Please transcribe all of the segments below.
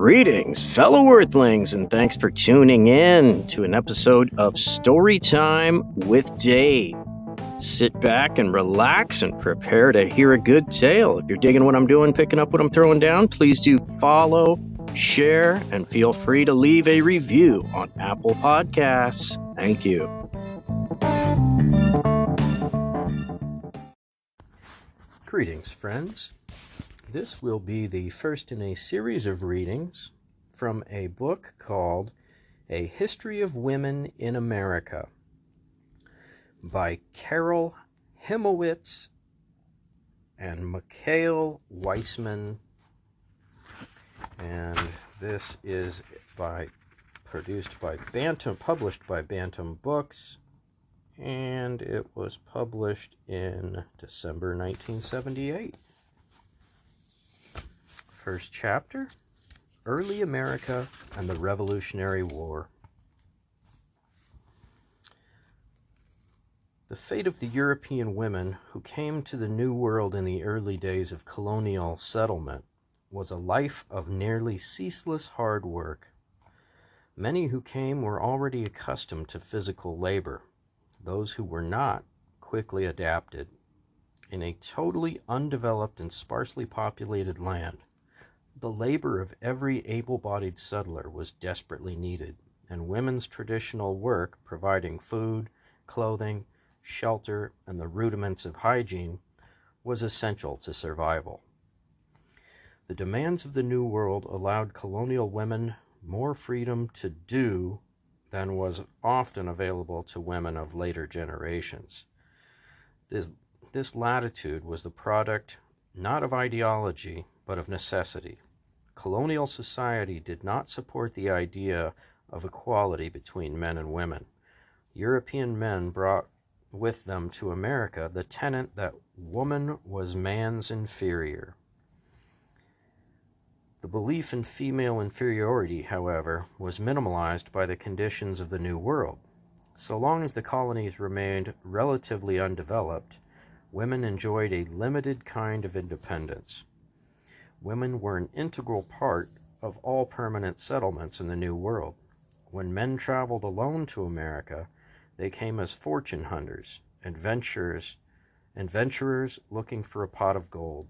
Greetings, fellow Earthlings, and thanks for tuning in to an episode of Storytime with Dave. Sit back and relax and prepare to hear a good tale. If you're digging what I'm doing, picking up what I'm throwing down, please do follow, share, and feel free to leave a review on Apple Podcasts. Thank you. Greetings, friends. This will be the first in a series of readings from a book called A History of Women in America by Carol Hymowitz and Mikhail Weissman. And this is published by Bantam Books, and it was published in December 1978. First chapter, Early America and the Revolutionary War. The fate of the European women who came to the New World in the early days of colonial settlement was a life of nearly ceaseless hard work. Many who came were already accustomed to physical labor. Those who were not quickly adapted. In a totally undeveloped and sparsely populated land, the labor of every able-bodied settler was desperately needed, and women's traditional work, providing food, clothing, shelter, and the rudiments of hygiene, was essential to survival. The demands of the New World allowed colonial women more freedom to do than was often available to women of later generations. This latitude was the product not of ideology, but of necessity. Colonial society did not support the idea of equality between men and women. European men brought with them to America the tenet that woman was man's inferior. The belief in female inferiority, however, was minimalized by the conditions of the New World. So long as the colonies remained relatively undeveloped, women enjoyed a limited kind of independence. Women were an integral part of all permanent settlements in the New World. When men traveled alone to America, they came as fortune hunters, adventurers looking for a pot of gold.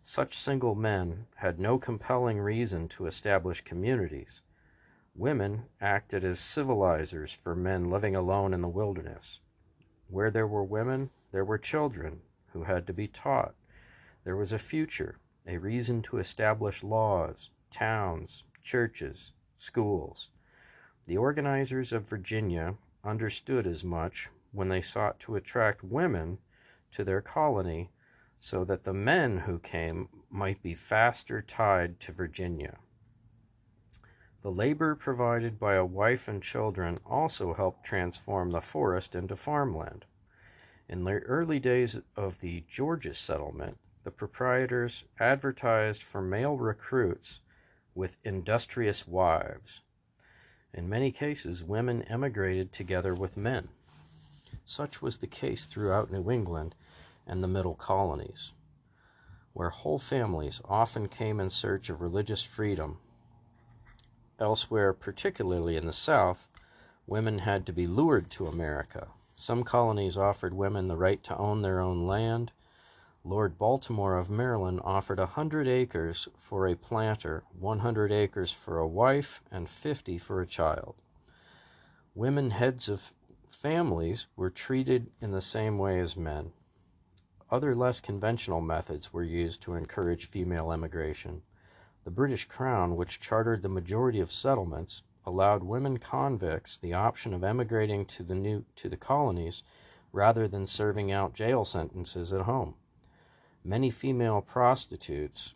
Such single men had no compelling reason to establish communities. Women acted as civilizers for men living alone in the wilderness. Where there were women, there were children who had to be taught. There was a future, a reason to establish laws, towns, churches, schools. The organizers of Virginia understood as much when they sought to attract women to their colony so that the men who came might be faster tied to Virginia. The labor provided by a wife and children also helped transform the forest into farmland. In the early days of the Georgia settlement, the proprietors advertised for male recruits with industrious wives. In many cases, women emigrated together with men. Such was the case throughout New England and the middle colonies, where whole families often came in search of religious freedom. Elsewhere, particularly in the South, women had to be lured to America. Some colonies offered women the right to own their own land. Lord Baltimore of Maryland offered 100 acres for a planter, 100 acres for a wife, and 50 for a child. Women heads of families were treated in the same way as men. Other less conventional methods were used to encourage female emigration. The British Crown, which chartered the majority of settlements, allowed women convicts the option of emigrating to the colonies rather than serving out jail sentences at home. Many female prostitutes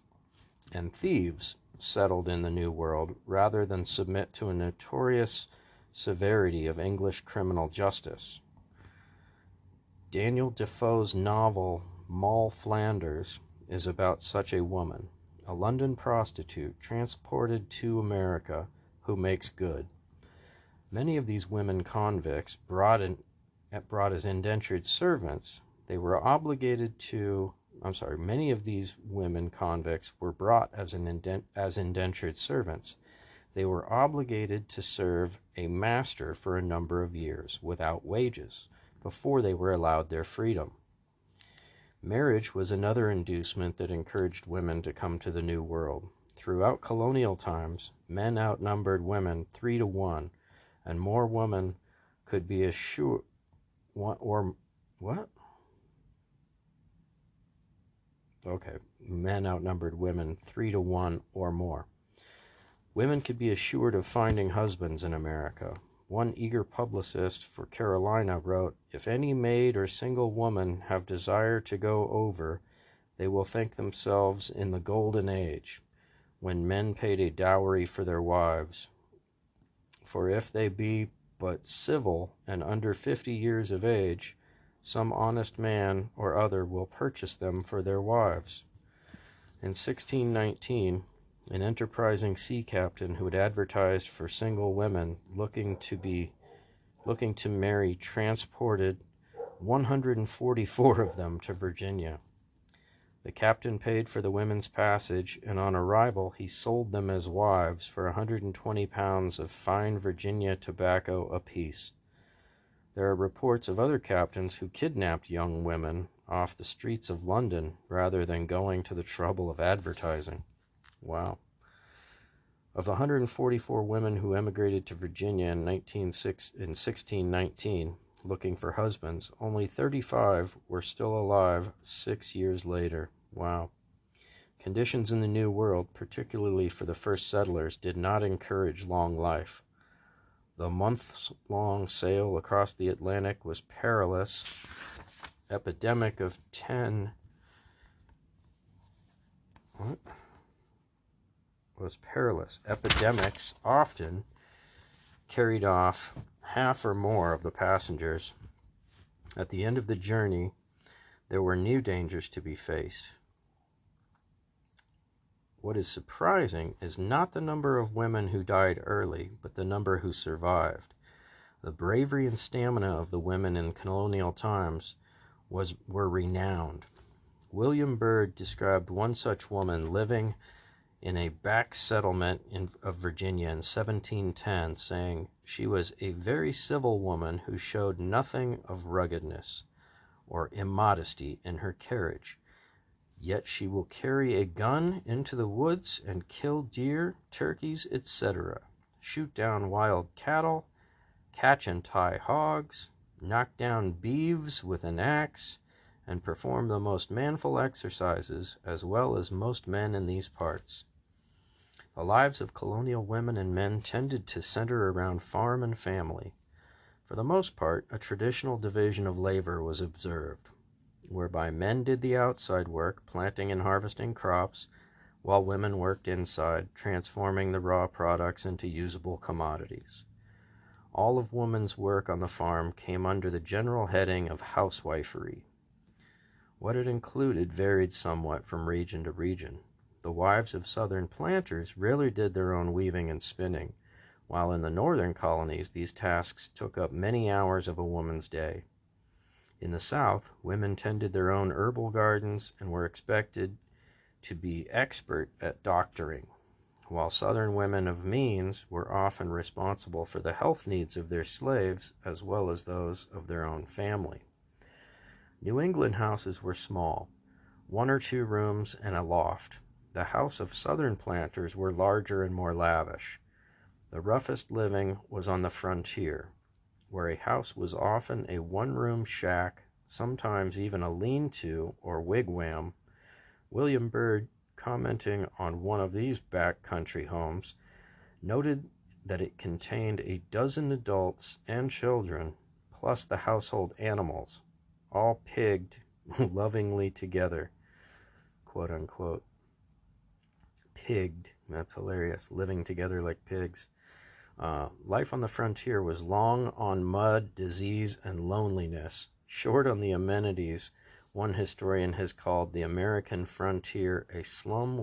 and thieves settled in the New World rather than submit to a notorious severity of English criminal justice. Daniel Defoe's novel Moll Flanders is about such a woman, a London prostitute transported to America who makes good. Many of these women convicts brought as indentured servants, they were obligated to many of these women convicts were brought as indentured servants. They were obligated to serve a master for a number of years without wages before they were allowed their freedom. Marriage was another inducement that encouraged women to come to the New World. Throughout colonial times, men outnumbered women 3 to 1, and more women could be assured or what? Okay, men outnumbered women 3 to 1 or more. Women could be assured of finding husbands in America. One eager publicist for Carolina wrote, "If any maid or single woman have desire to go over, they will think themselves in the golden age, when men paid a dowry for their wives. For if they be but civil and under 50 years of age, some honest man or other will purchase them for their wives." In 1619, an enterprising sea captain who had advertised for single women looking to marry transported 144 of them to Virginia. The captain paid for the women's passage, and on arrival he sold them as wives for 120 pounds of fine Virginia tobacco apiece. There are reports of other captains who kidnapped young women off the streets of London rather than going to the trouble of advertising. Wow. Of the 144 women who emigrated to Virginia in 1619 looking for husbands, only 35 were still alive 6 years later. Wow. Conditions in the New World, particularly for the first settlers, did not encourage long life. The months-long sail across the Atlantic was perilous. Epidemic of 10 was perilous. Epidemics often carried off half or more of the passengers. At the end of the journey, there were new dangers to be faced. What is surprising is not the number of women who died early, but the number who survived. The bravery and stamina of the women in colonial times were renowned. William Byrd described one such woman living in a back settlement of Virginia in 1710, saying, "She was a very civil woman who showed nothing of ruggedness or immodesty in her carriage. Yet she will carry a gun into the woods and kill deer, turkeys, etc., shoot down wild cattle, catch and tie hogs, knock down beeves with an axe, and perform the most manful exercises, as well as most men in these parts." The lives of colonial women and men tended to center around farm and family. For the most part, a traditional division of labor was observed, whereby men did the outside work, planting and harvesting crops, while women worked inside, transforming the raw products into usable commodities. All of woman's work on the farm came under the general heading of housewifery. What it included varied somewhat from region to region. The wives of southern planters rarely did their own weaving and spinning, while in the northern colonies these tasks took up many hours of a woman's day. In the South, women tended their own herbal gardens and were expected to be expert at doctoring, while Southern women of means were often responsible for the health needs of their slaves as well as those of their own family. New England houses were small, 1 or 2 rooms and a loft. The house of Southern planters were larger and more lavish. The roughest living was on the frontier, where a house was often a 1-room shack, sometimes even a lean-to or wigwam. William Byrd, commenting on one of these back-country homes, noted that it contained a dozen adults and children, plus the household animals, all pigged lovingly together, quote unquote. Pigged, that's hilarious, living together like pigs. Life on the frontier was long on mud, disease, and loneliness, short on the amenities. One historian has called the American frontier a slum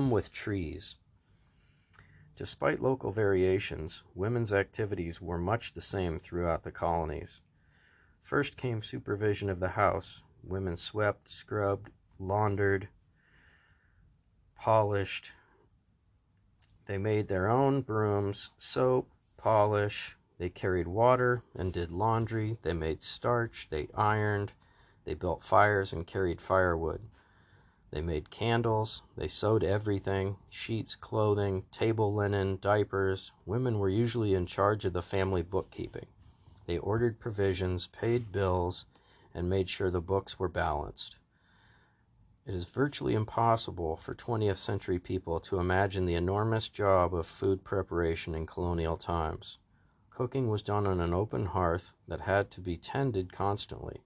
with trees. Despite local variations, women's activities were much the same throughout the colonies. First came supervision of the house. Women swept, scrubbed, laundered, polished. They made their own brooms, soap, polish. They carried water and did laundry. They made starch. They ironed. They built fires and carried firewood. They made candles. They sewed everything: sheets, clothing, table linen, diapers. Women were usually in charge of the family bookkeeping. They ordered provisions, paid bills, and made sure the books were balanced. It is virtually impossible for 20th century people to imagine the enormous job of food preparation in colonial times. Cooking was done on an open hearth that had to be tended constantly.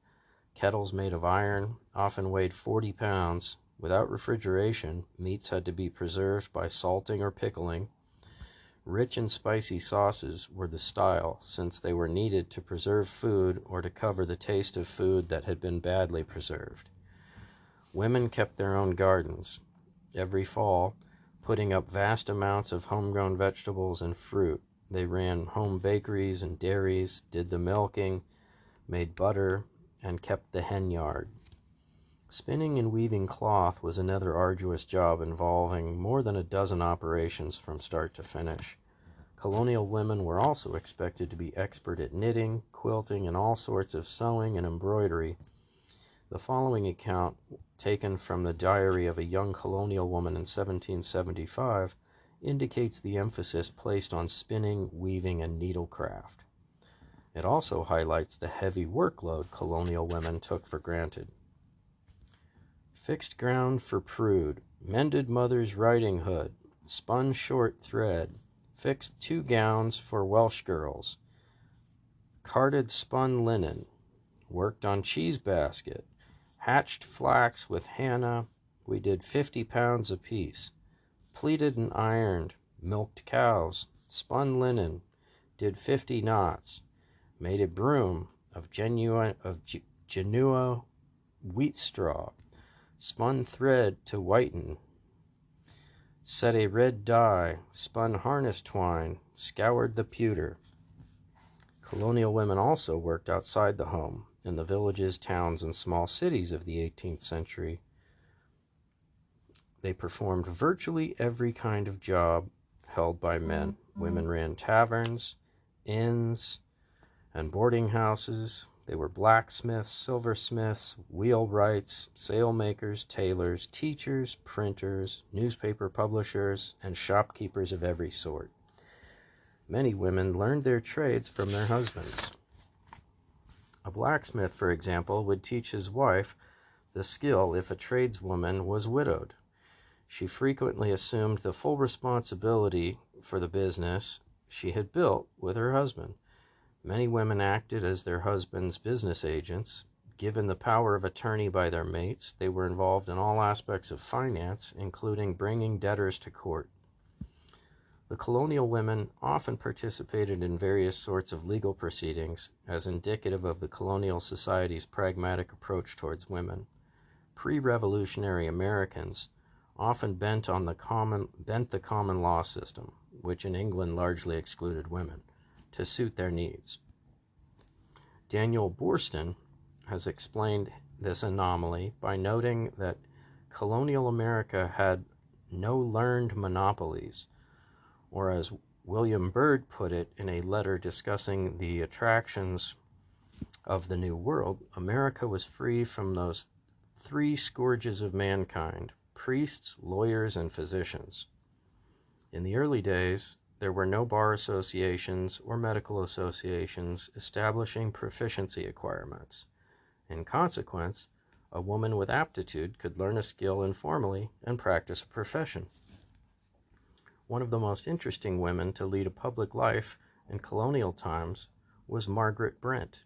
Kettles made of iron often weighed 40 pounds. Without refrigeration, meats had to be preserved by salting or pickling. Rich and spicy sauces were the style, since they were needed to preserve food or to cover the taste of food that had been badly preserved. Women kept their own gardens every fall, putting up vast amounts of homegrown vegetables and fruit. They ran home bakeries and dairies, did the milking, made butter, and kept the hen yard. Spinning and weaving cloth was another arduous job involving more than a dozen operations from start to finish. Colonial women were also expected to be expert at knitting, quilting, and all sorts of sewing and embroidery. The following account, taken from the diary of a young colonial woman in 1775, indicates the emphasis placed on spinning, weaving, and needlecraft. It also highlights the heavy workload colonial women took for granted. Fixed ground for prude, mended mother's riding hood, spun short thread, fixed 2 gowns for Welsh girls, carded spun linen, worked on cheese basket, hatched flax with Hannah. We did 50 pounds apiece, pleated and ironed, milked cows, spun linen, did 50 knots, made a broom of Genoa wheat straw, spun thread to whiten, set a red dye, spun harness twine, scoured the pewter. Colonial women also worked outside the home, in the villages, towns, and small cities of the 18th century. They performed virtually every kind of job held by men. Women ran taverns, inns, and boarding houses. They were blacksmiths, silversmiths, wheelwrights, sailmakers, tailors, teachers, printers, newspaper publishers, and shopkeepers of every sort. Many women learned their trades from their husbands. A blacksmith, for example, would teach his wife the skill if a tradeswoman was widowed. She frequently assumed the full responsibility for the business she had built with her husband. Many women acted as their husbands' business agents. Given the power of attorney by their mates, they were involved in all aspects of finance, including bringing debtors to court. The colonial women often participated in various sorts of legal proceedings, as indicative of the colonial society's pragmatic approach towards women. Pre-revolutionary Americans often bent the common law system, which in England largely excluded women, to suit their needs. Daniel Boorstin has explained this anomaly by noting that colonial America had no learned monopolies, or as William Byrd put it in a letter discussing the attractions of the New World, America was free from those 3 scourges of mankind: priests, lawyers, and physicians. In the early days, there were no bar associations or medical associations establishing proficiency requirements. In consequence, a woman with aptitude could learn a skill informally and practice a profession. One of the most interesting women to lead a public life in colonial times was Margaret Brent,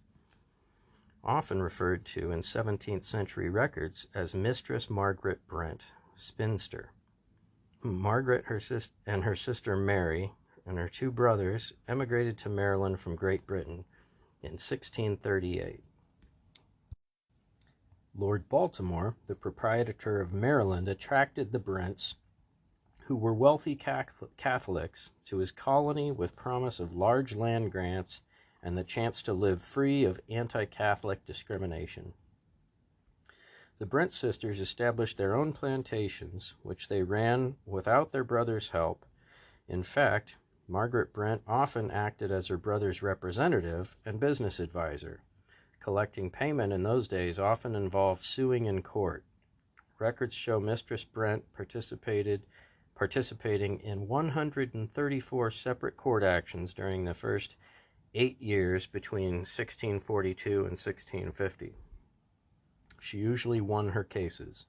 often referred to in 17th century records as Mistress Margaret Brent, spinster. Margaret and her sister Mary and her 2 brothers emigrated to Maryland from Great Britain in 1638. Lord Baltimore, the proprietor of Maryland, attracted the Brents, who were wealthy Catholics, to his colony with promise of large land grants and the chance to live free of anti-Catholic discrimination. The Brent sisters established their own plantations, which they ran without their brother's help, In fact, Margaret Brent often acted as her brother's representative and business advisor. Collecting payment in those days often involved suing in court. Records show Mistress Brent participating in 134 separate court actions during the first 8 years between 1642 and 1650. She usually won her cases.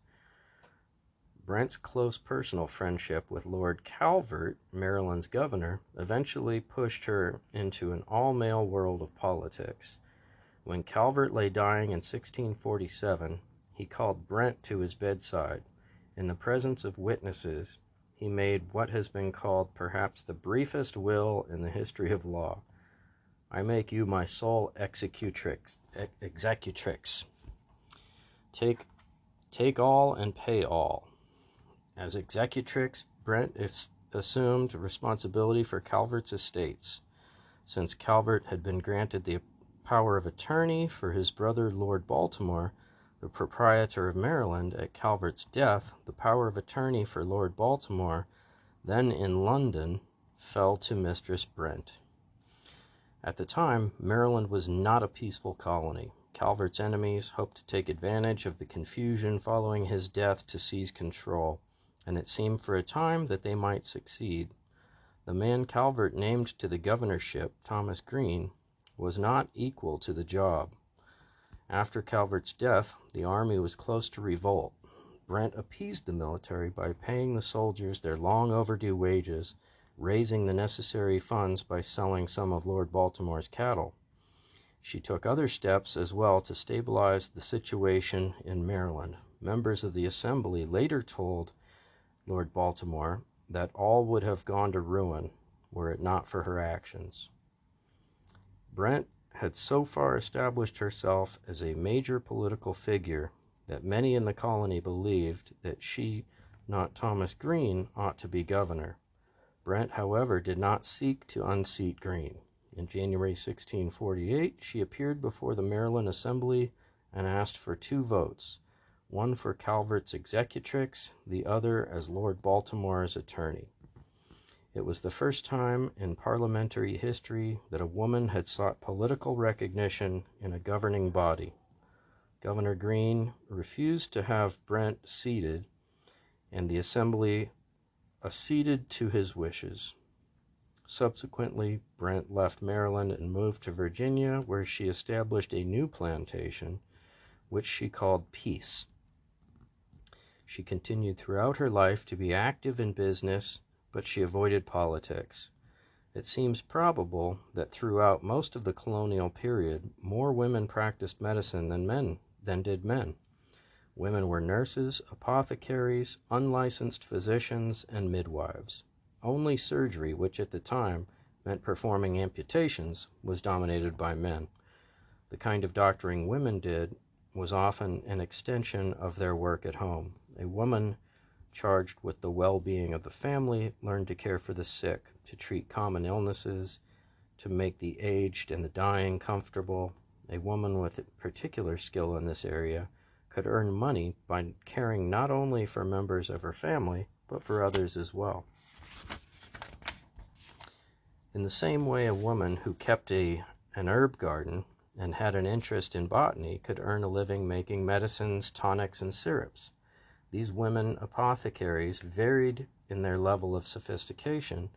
Brent's close personal friendship with Lord Calvert, Maryland's governor, eventually pushed her into an all-male world of politics. When Calvert lay dying in 1647, he called Brent to his bedside. In the presence of witnesses, he made what has been called perhaps the briefest will in the history of law. I make you my sole executrix. Take all and pay all. As executrix, Brent assumed responsibility for Calvert's estates. Since Calvert had been granted the power of attorney for his brother Lord Baltimore, the proprietor of Maryland, at Calvert's death, the power of attorney for Lord Baltimore, then in London, fell to Mistress Brent. At the time, Maryland was not a peaceful colony. Calvert's enemies hoped to take advantage of the confusion following his death to seize control, and it seemed for a time that they might succeed. The man Calvert named to the governorship, Thomas Green, was not equal to the job. After Calvert's death, the army was close to revolt. Brent appeased the military by paying the soldiers their long overdue wages, raising the necessary funds by selling some of Lord Baltimore's cattle. She took other steps as well to stabilize the situation in Maryland. Members of the Assembly later told Lord Baltimore that all would have gone to ruin were it not for her actions. Brent had so far established herself as a major political figure that many in the colony believed that she, not Thomas Green, ought to be governor. Brent, however, did not seek to unseat Green. In January 1648, she appeared before the Maryland Assembly and asked for 2 votes, one for Calvert's executrix, the other as Lord Baltimore's attorney. It was the first time in parliamentary history that a woman had sought political recognition in a governing body. Governor Green refused to have Brent seated, and the Assembly acceded to his wishes. Subsequently, Brent left Maryland and moved to Virginia, where she established a new plantation, which she called Peace. She continued throughout her life to be active in business, but she avoided politics. It seems probable that throughout most of the colonial period, more women practiced medicine than did men. Women were nurses, apothecaries, unlicensed physicians, and midwives. Only surgery, which at the time meant performing amputations, was dominated by men. The kind of doctoring women did was often an extension of their work at home. A woman charged with the well-being of the family learned to care for the sick, to treat common illnesses, to make the aged and the dying comfortable. A woman with particular skill in this area could earn money by caring not only for members of her family, but for others as well. In the same way, a woman who kept an herb garden and had an interest in botany could earn a living making medicines, tonics, and syrups. These women apothecaries varied in their level of sophistication,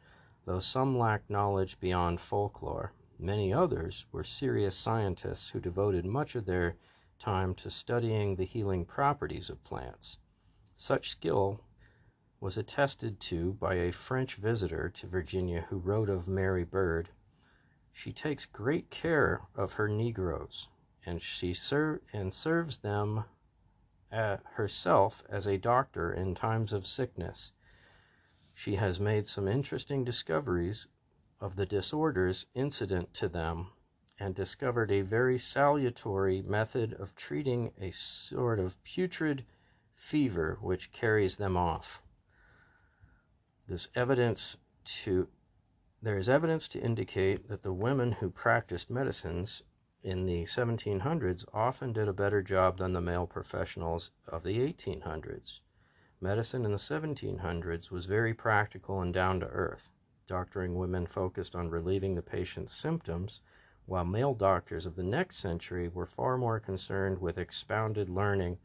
though some lacked knowledge beyond folklore. Many others were serious scientists who devoted much of their time to studying the healing properties of plants. Such skill was attested to by a French visitor to Virginia who wrote of Mary Bird, "She takes great care of her Negroes, and she serves them herself as a doctor in times of sickness. She has made some interesting discoveries of the disorders incident to them, and discovered a very salutary method of treating a sort of putrid fever which carries them off. There is evidence to indicate that the women who practiced medicines in the 1700s often did a better job than the male professionals of the 1800s. Medicine in the 1700s was very practical and down to earth. doctoring women focused on relieving the patient's symptoms, while male doctors of the next century were far more concerned with expounded learning,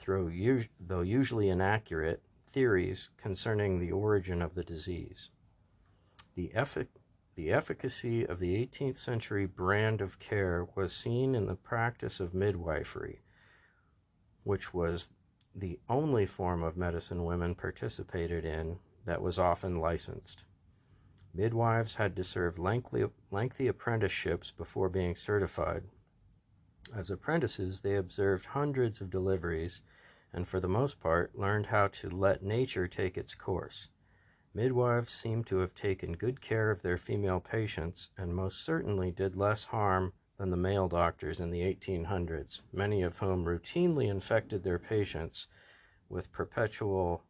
though usually inaccurate, theories concerning the origin of the disease. The efficacy of the 18th century brand of care was seen in the practice of midwifery, which was the only form of medicine women participated in that was often licensed. Midwives had to serve lengthy apprenticeships before being certified. As apprentices, they observed hundreds of deliveries and for the most part learned how to let nature take its course. Midwives seem to have taken good care of their female patients and most certainly did less harm than the male doctors in the 1800s, many of whom routinely infected their patients with puerperal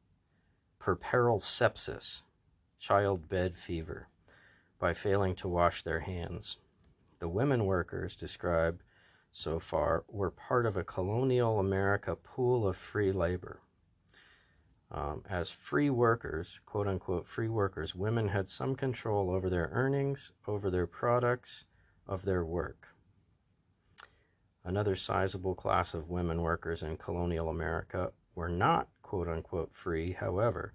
sepsis, childbed fever, by failing to wash their hands. The women workers described so far were part of a colonial America pool of free labor. As free workers, quote unquote free workers, women had some control over their earnings, over their products, of their work. Another sizable class of women workers in colonial America were not quote unquote free, however.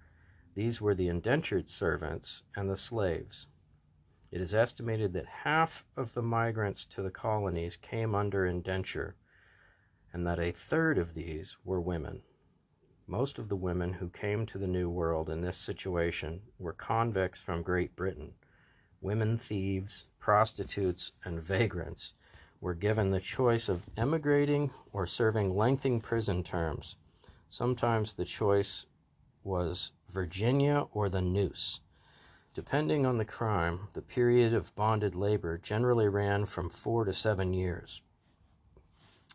These were the indentured servants and the slaves. It is estimated that half of the migrants to the colonies came under indenture, and that a third of these were women. Most of the women who came to the New World in this situation were convicts from Great Britain. Women thieves, prostitutes, and vagrants were given the choice of emigrating or serving lengthy prison terms. Sometimes the choice was Virginia or the noose. Depending on the crime, the period of bonded labor generally ran from 4 to 7 years.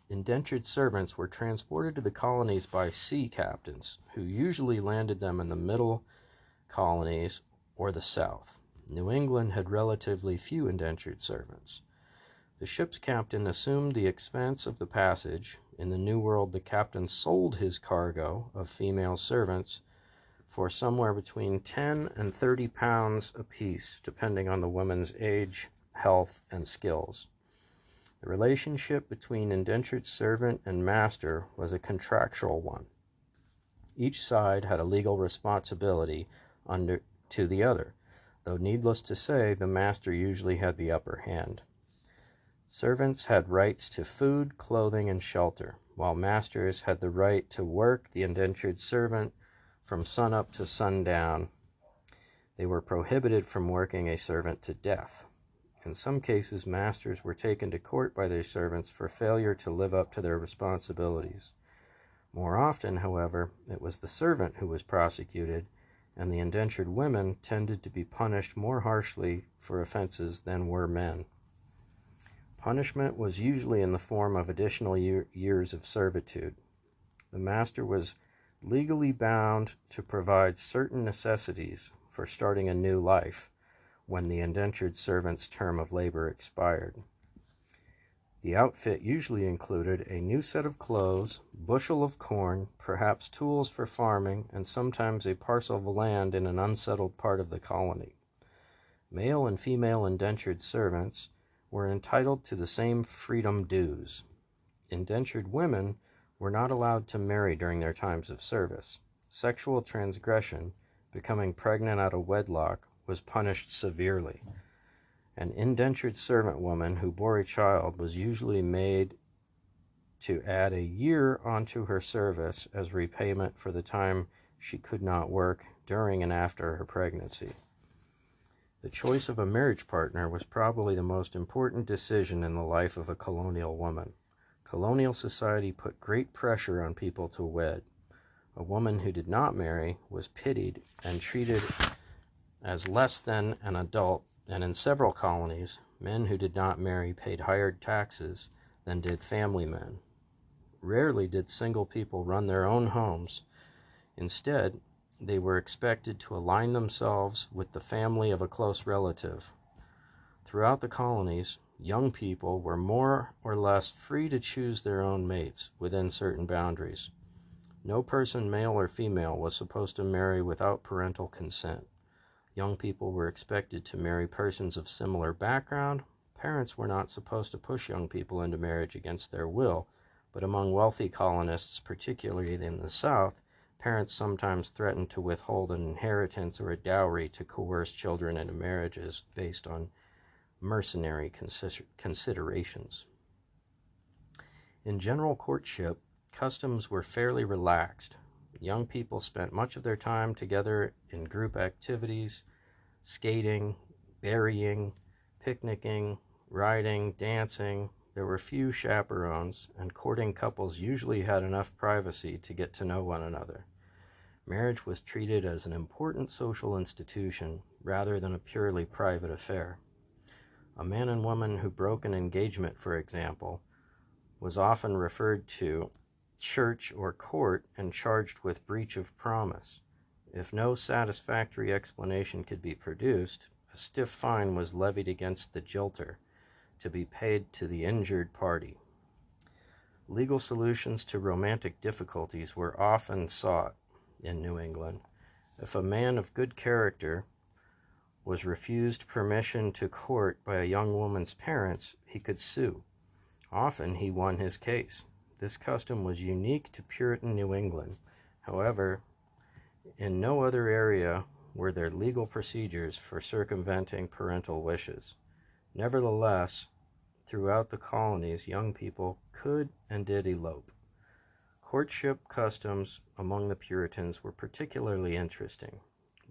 Indentured servants were transported to the colonies by sea captains, who usually landed them in the middle colonies or the south. New England had relatively few indentured servants. The ship's captain assumed the expense of the passage. In the New World, the captain sold his cargo of female servants for somewhere between 10 and 30 pounds apiece, depending on the woman's age, health, and skills. The relationship between indentured servant and master was a contractual one. Each side had a legal responsibility to the other, though needless to say, the master usually had the upper hand. Servants had rights to food, clothing, and shelter, while masters had the right to work the indentured servant from sunup to sundown. They were prohibited from working a servant to death. In some cases, masters were taken to court by their servants for failure to live up to their responsibilities. More often, however, it was the servant who was prosecuted, and the indentured women tended to be punished more harshly for offenses than were men. Punishment was usually in the form of additional years of servitude. The master was legally bound to provide certain necessities for starting a new life when the indentured servant's term of labor expired. The outfit usually included a new set of clothes, bushel of corn, perhaps tools for farming, and sometimes a parcel of land in an unsettled part of the colony. Male and female indentured servants were entitled to the same freedom dues. Indentured women were not allowed to marry during their times of service. Sexual transgression, becoming pregnant out of wedlock, was punished severely. An indentured servant woman who bore a child was usually made to add a year onto her service as repayment for the time she could not work during and after her pregnancy. The choice of a marriage partner was probably the most important decision in the life of a colonial woman. Colonial society put great pressure on people to wed. A woman who did not marry was pitied and treated as less than an adult, and in several colonies, men who did not marry paid higher taxes than did family men. Rarely did single people run their own homes. Instead, they were expected to align themselves with the family of a close relative. Throughout the colonies, young people were more or less free to choose their own mates within certain boundaries. No person, male or female, was supposed to marry without parental consent. Young people were expected to marry persons of similar background. Parents were not supposed to push young people into marriage against their will, but among wealthy colonists, particularly in the South, parents sometimes threatened to withhold an inheritance or a dowry to coerce children into marriages based on mercenary considerations. In general courtship, customs were fairly relaxed. Young people spent much of their time together in group activities, skating, berrying, picnicking, riding, dancing. There were few chaperones, and courting couples usually had enough privacy to get to know one another. Marriage was treated as an important social institution rather than a purely private affair. A man and woman who broke an engagement, for example, was often referred to church or court and charged with breach of promise. If no satisfactory explanation could be produced, a stiff fine was levied against the jilter, to be paid to the injured party. Legal solutions to romantic difficulties were often sought in New England. If a man of good character was refused permission to court by a young woman's parents, he could sue. Often he won his case. This custom was unique to Puritan New England. However, in no other area were there legal procedures for circumventing parental wishes. Nevertheless, throughout the colonies, young people could and did elope. Courtship customs among the Puritans were particularly interesting.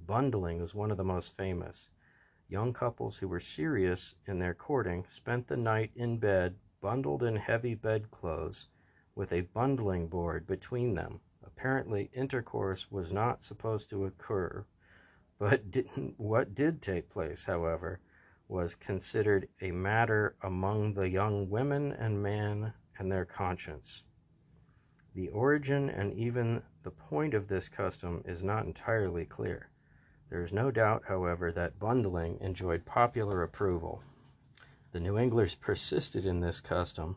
Bundling was one of the most famous. Young couples who were serious in their courting spent the night in bed, bundled in heavy bedclothes, with a bundling board between them. Apparently, intercourse was not supposed to occur, but what did take place, however, was considered a matter among the young women and man and their conscience. The origin and even the point of this custom is not entirely clear. There is no doubt, however, that bundling enjoyed popular approval. The New Englanders persisted in this custom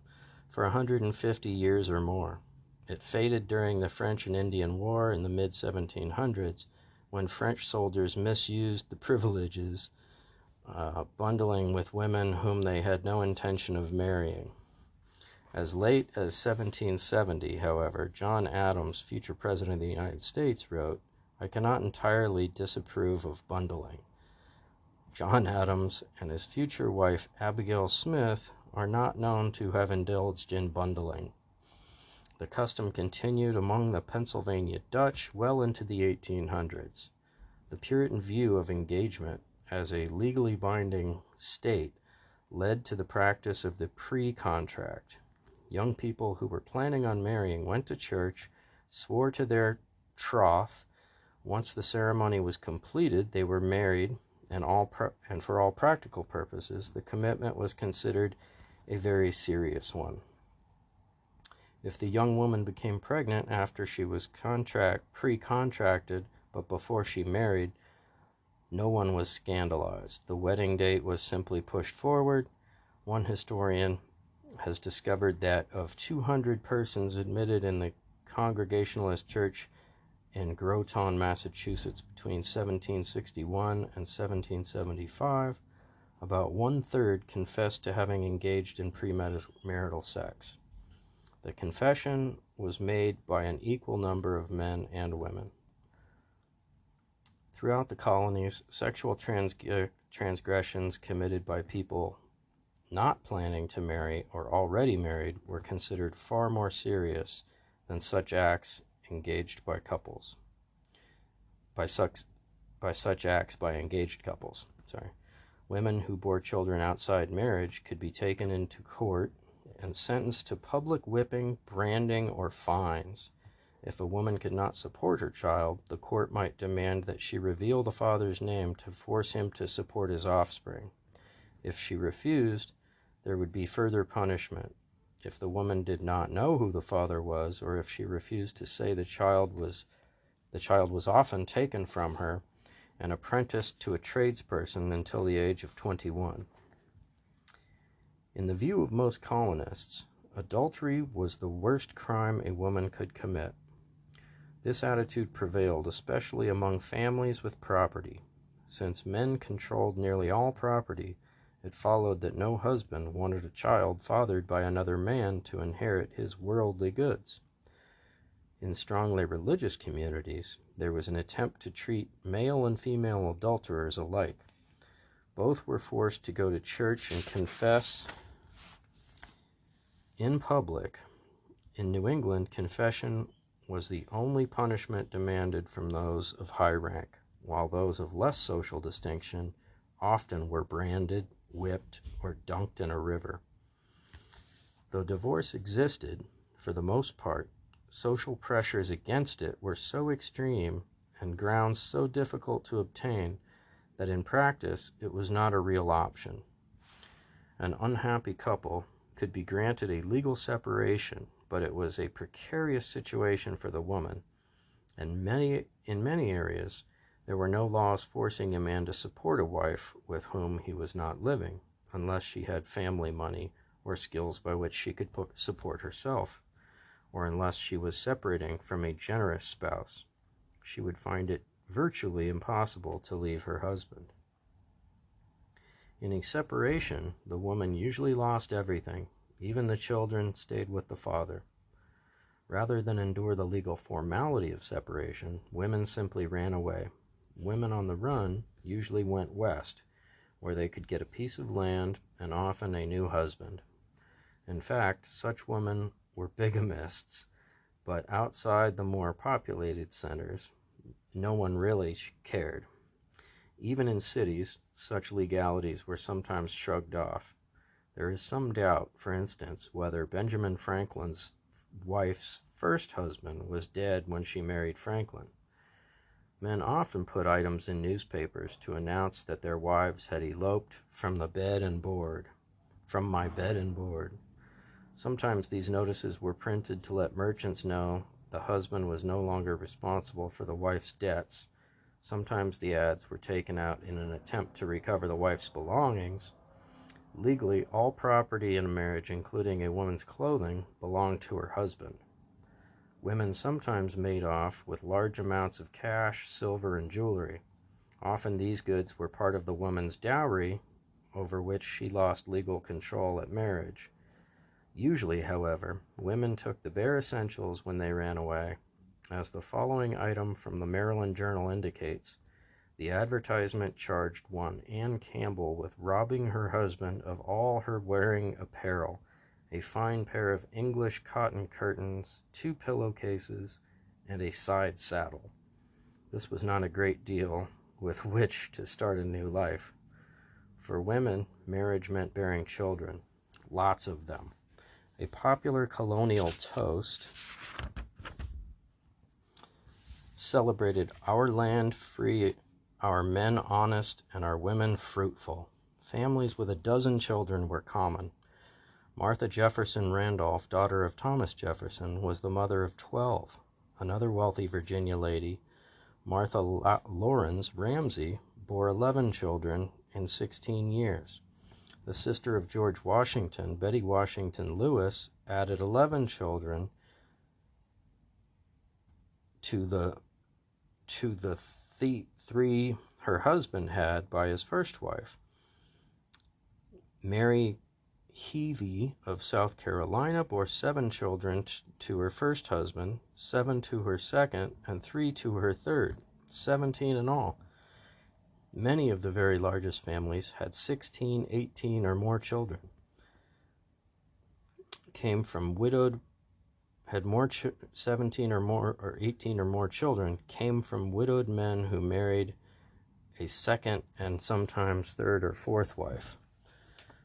for 150 years or more. It faded during the French and Indian War in the mid-1700s, when French soldiers misused the privileges, bundling with women whom they had no intention of marrying. As late as 1770, however, John Adams, future President of the United States, wrote, "I cannot entirely disapprove of bundling." John Adams and his future wife, Abigail Smith, are not known to have indulged in bundling. The custom continued among the Pennsylvania Dutch well into the 1800s. The Puritan view of engagement as a legally binding state led to the practice of the pre-contract. Young people who were planning on marrying went to church, swore to their troth. Once the ceremony was completed, they were married, and for all practical purposes, the commitment was considered a very serious one. If the young woman became pregnant after she was pre-contracted, but before she married, no one was scandalized. The wedding date was simply pushed forward. One historian has discovered that of 200 persons admitted in the Congregationalist Church in Groton, Massachusetts, between 1761 and 1775, about 1/3 confessed to having engaged in premarital sex. The confession was made by an equal number of men and women. Throughout the colonies, sexual transgressions committed by people not planning to marry or already married were considered far more serious than such acts engaged by couples. By engaged couples. Women who bore children outside marriage could be taken into court and sentenced to public whipping, branding, or fines. If a woman could not support her child, the court might demand that she reveal the father's name to force him to support his offspring. If she refused, there would be further punishment. If the woman did not know who the father was, or if she refused to say the child was often taken from her and apprenticed to a tradesperson until the age of 21. In the view of most colonists, adultery was the worst crime a woman could commit. This attitude prevailed, especially among families with property. Since men controlled nearly all property, it followed that no husband wanted a child fathered by another man to inherit his worldly goods. In strongly religious communities, there was an attempt to treat male and female adulterers alike. Both were forced to go to church and confess in public. In New England, confession was the only punishment demanded from those of high rank, while those of less social distinction often were branded, whipped, or dunked in a river. Though divorce existed, for the most part, social pressures against it were so extreme and grounds so difficult to obtain that in practice it was not a real option. An unhappy couple could be granted a legal separation, but it was a precarious situation for the woman, and in many areas there were no laws forcing a man to support a wife with whom he was not living, unless she had family money or skills by which she could support herself, or unless she was separating from a generous spouse. She would find it virtually impossible to leave her husband. In a separation, the woman usually lost everything. Even the children stayed with the father. Rather than endure the legal formality of separation, women simply ran away. Women on the run usually went west, where they could get a piece of land and often a new husband. In fact, such women were bigamists, but outside the more populated centers, no one really cared. Even in cities, such legalities were sometimes shrugged off. There is some doubt, for instance, whether Benjamin Franklin's wife's first husband was dead when she married Franklin. Men often put items in newspapers to announce that their wives had eloped from my bed and board. Sometimes these notices were printed to let merchants know the husband was no longer responsible for the wife's debts. Sometimes the ads were taken out in an attempt to recover the wife's belongings. Legally, all property in a marriage, including a woman's clothing, belonged to her husband. Women sometimes made off with large amounts of cash, silver, and jewelry. Often these goods were part of the woman's dowry, over which she lost legal control at marriage. Usually, however, women took the bare essentials when they ran away. As the following item from the Maryland Journal indicates, the advertisement charged one Ann Campbell with robbing her husband of all her wearing apparel, a fine pair of English cotton curtains, 2 pillowcases, and a side saddle. This was not a great deal with which to start a new life. For women, marriage meant bearing children, lots of them. A popular colonial toast celebrated "Our land free, our men honest, and our women fruitful." Families with a dozen children were common. Martha Jefferson Randolph, daughter of Thomas Jefferson, was the mother of 12. Another wealthy Virginia lady, Martha Lawrence Ramsey, bore 11 children in 16 years. The sister of George Washington, Betty Washington Lewis, added 11 children to the 3 her husband had by his first wife. Mary Healy of South Carolina bore 7 children to her first husband, 7 to her second, and 3 to her third, 17 in all. Many of the very largest families had 16, 18, or more children. Came from widowed, had more 17 or more, or 18 or more children, came from widowed men who married a second and sometimes third or fourth wife.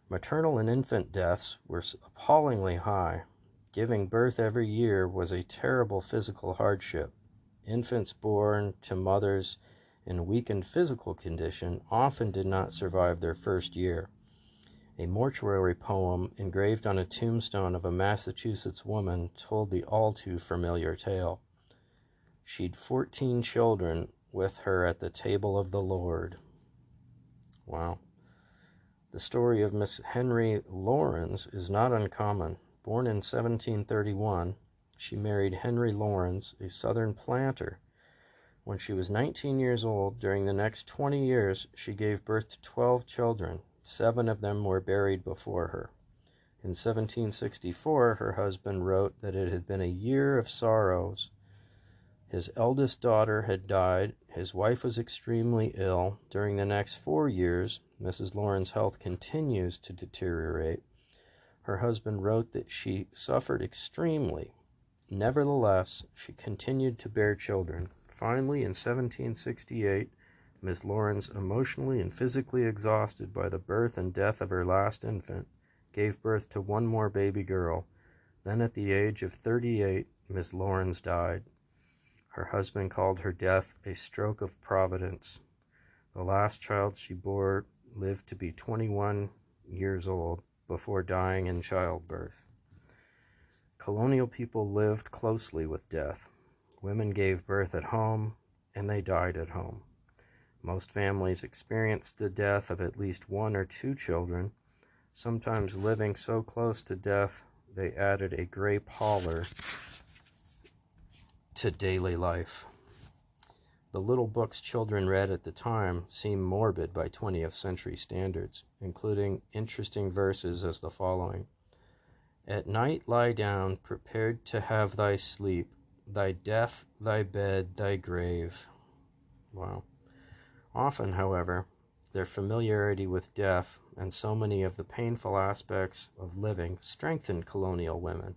Maternal and infant deaths were appallingly high. Giving birth every year was a terrible physical hardship. Infants born to mothers in weakened physical condition often did not survive their first year. A mortuary poem engraved on a tombstone of a Massachusetts woman told the all too familiar tale. She'd 14 children with her at the table of the Lord. Wow. The story of Miss Henry Lawrence is not uncommon. Born in 1731, she married Henry Lawrence, a Southern planter. When she was 19 years old, during the next 20 years, she gave birth to 12 children. 7 of them were buried before her. In 1764, her husband wrote that it had been a year of sorrows. His eldest daughter had died. His wife was extremely ill. During the next 4 years, Mrs. Lauren's health continues to deteriorate. Her husband wrote that she suffered extremely. Nevertheless, she continued to bear children. Finally, in 1768, Miss Lawrence, emotionally and physically exhausted by the birth and death of her last infant, gave birth to one more baby girl. Then at the age of 38, Miss Lawrence died. Her husband called her death a stroke of providence. The last child she bore lived to be 21 years old before dying in childbirth. Colonial people lived closely with death. Women gave birth at home, and they died at home. Most families experienced the death of at least 1 or 2 children, sometimes living so close to death they added a gray pallor to daily life. The little books children read at the time seem morbid by 20th century standards, including interesting verses as the following. At night lie down, prepared to have thy sleep, thy death, thy bed, thy grave. Wow. Often, however, their familiarity with death and so many of the painful aspects of living strengthened colonial women,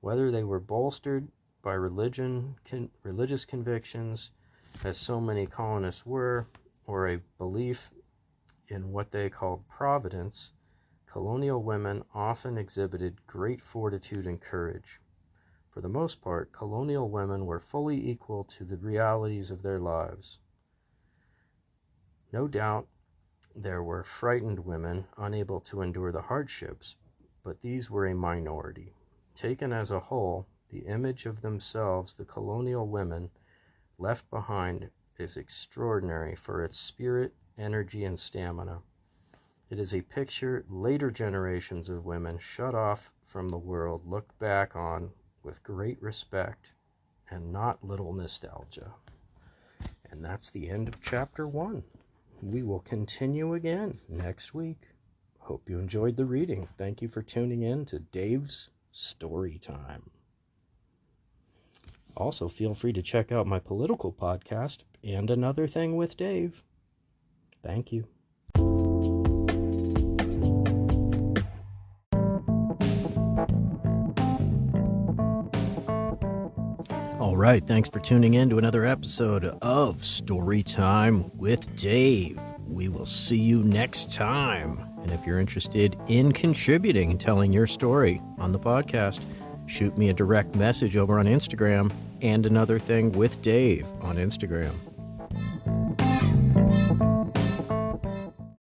whether they were bolstered by religious convictions, as so many colonists were, or a belief in what they called providence. Colonial women often exhibited great fortitude and courage. For the most part, colonial women were fully equal to the realities of their lives. No doubt there were frightened women unable to endure the hardships, but these were a minority. Taken as a whole, the image of themselves the colonial women left behind is extraordinary for its spirit, energy, and stamina. It is a picture later generations of women shut off from the world look back on with great respect and not little nostalgia. And that's the end of chapter 1. We will continue again next week. Hope you enjoyed the reading. Thank you for tuning in to Dave's Story Time. Also, feel free to check out my political podcast, And Another Thing with Dave. Thank you. All right, thanks for tuning in to another episode of Storytime with Dave. We will see you next time. And if you're interested in contributing and telling your story on the podcast, shoot me a direct message over on Instagram, And Another Thing with Dave on Instagram.